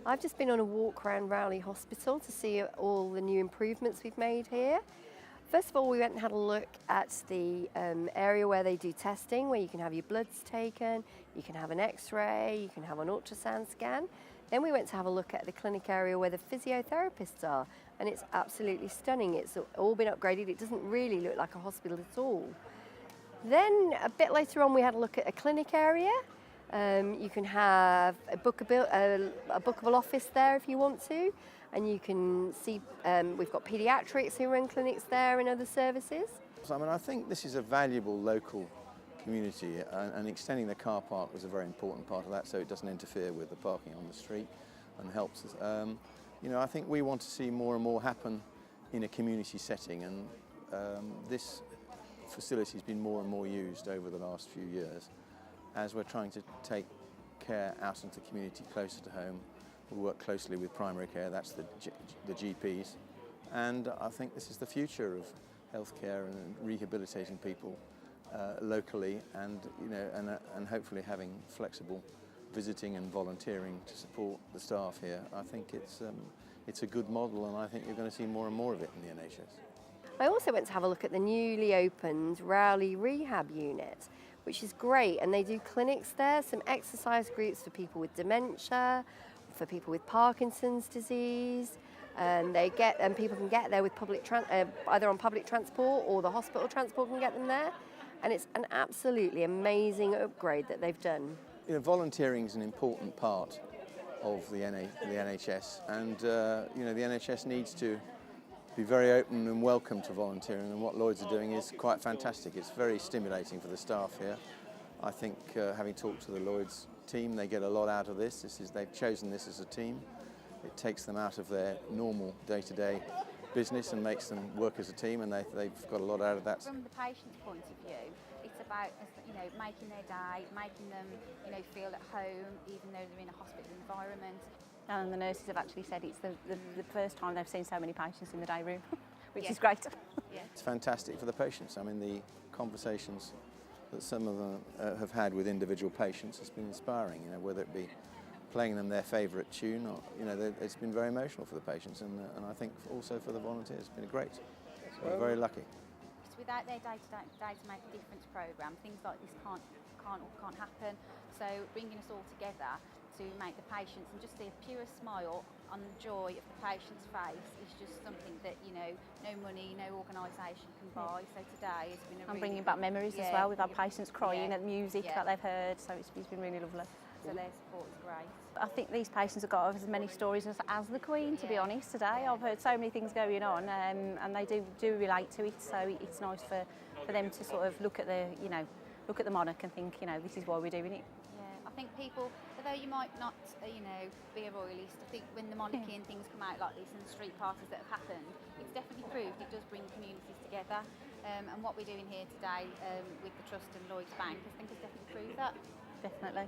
I've just been on a walk around Rowley Hospital to see all the new improvements we've made here. First of all, we went and had a look at the area where they do testing, where you can have your bloods taken, you can have an x-ray, you can have an ultrasound scan. Then we went to have a look at the clinic area where the physiotherapists are, and it's absolutely stunning. It's all been upgraded. It doesn't really look like a hospital at all. Then a bit later on, we had a look at a clinic area. You can have a bookable office there if you want to, and you can see we've got paediatrics who run clinics there and other services. So, I think this is a valuable local community, and extending the car park was a very important part of that, so it doesn't interfere with the parking on the street and helps us. I think we want to see more and more happen in a community setting, and this facility has been more and more used over the last few years. As we're trying to take care out into the community closer to home, we work closely with primary care, that's the GPs, and I think this is the future of healthcare and rehabilitating people locally, and hopefully having flexible visiting and volunteering to support the staff here. I think it's a good model, and I think you're going to see more and more of it in the NHS. I also went to have a look at the newly opened Rowley Rehab unit, which is great, and they do clinics there, some exercise groups for people with dementia, for people with Parkinson's disease, and people can get there with either on public transport or the hospital transport can get them there, and it's an absolutely amazing upgrade that they've done. Volunteering is an important part of the NHS, and the NHS needs to be very open and welcome to volunteering, and what Lloyds are doing is quite fantastic. It's very stimulating for the staff here. I think having talked to the Lloyds team, they get a lot out of this. They've chosen this as a team. It takes them out of their normal day-to-day business and makes them work as a team, and they've got a lot out of that. From the patient's point of view, it's about making their day, making them feel at home, even though they're in a hospital environment. And the nurses have actually said it's the first time they've seen so many patients in the day room, which is great. Yeah. It's fantastic for the patients. the conversations that some of them have had with individual patients has been inspiring, whether it be playing them their favourite tune or, it's been very emotional for the patients, and I think also for the volunteers. It's been great. So we're very lucky. Without their Day to Make a Difference programme, things like this can't happen. So bringing us all together to make the patients and just see a pure smile on the joy of the patient's face is just something that no money, no organisation can buy. So today has been and bringing back memories as well. We've had patients crying at the music that they've heard, so it's been really lovely. So their support is great. I think these patients have got as many stories as the Queen, to be honest, today. I've heard so many things going on, and they do relate to it, so it's nice for them to sort of look at the monarch and think, this is why we're doing it. Yeah, I think people, although you might not, be a royalist, I think when the monarchy and things come out like this and street parties that have happened, it's definitely proved it does bring communities together. And what we're doing here today with the Trust and Lloyds Bank, I think has definitely proved that. Definitely.